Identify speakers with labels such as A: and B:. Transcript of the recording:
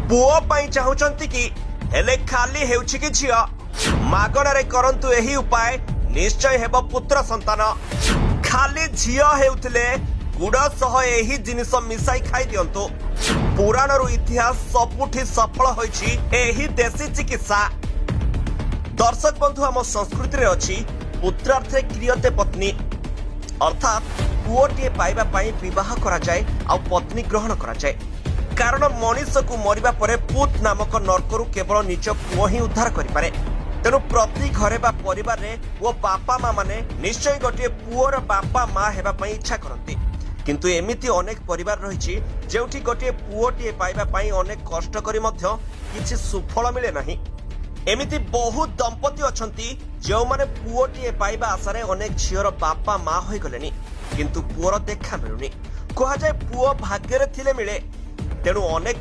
A: पुओ पाई चाहुचंती कि हेले खाली हेउछि कि झियो मागणारे करंतु एही उपाय निश्चय हेब पुत्र संतान। खाली झियो हेउथिले गुड़ सह एही जिनिस मिसाई खाई दियंतु। पुराणरू इतिहास सबुठी सफल होइछि एही देसी चिकित्सा। दर्शक बंधु आम संस्कृति रे अछि पुत्रार्थे क्रियते पत्नी अर्थात पुओटीए पाइबा पाई विवाह करा जाए आ पत्नी ग्रहण करा जाए। कारण मनीष को मरिबा परे पुत नामक नर्करू केवल निज पुओ ही उद्धार करि पारे। तेणु प्रति घरे बा परिवार रे वो बापा माँ माने निश्चय गोटे पुओर बापा माँ हेबा पाई इच्छा करती। किंतु एमिति अनेक परिवार रहिछि जेउठी गोटे पुओटीए पाइबा पाई अनेक कष्ट करी मध्य किछि सुफल मिले नाही। एमिति बहुत दंपति अछंती जो माने पुओटीए पाइबा आशारे अनेक झियर बापा माँ होई गलेनी किंतु पुओर देखा मिलुनी। कहा जाए पुओ भाग्य रे थिले मिले। तेणु अनेक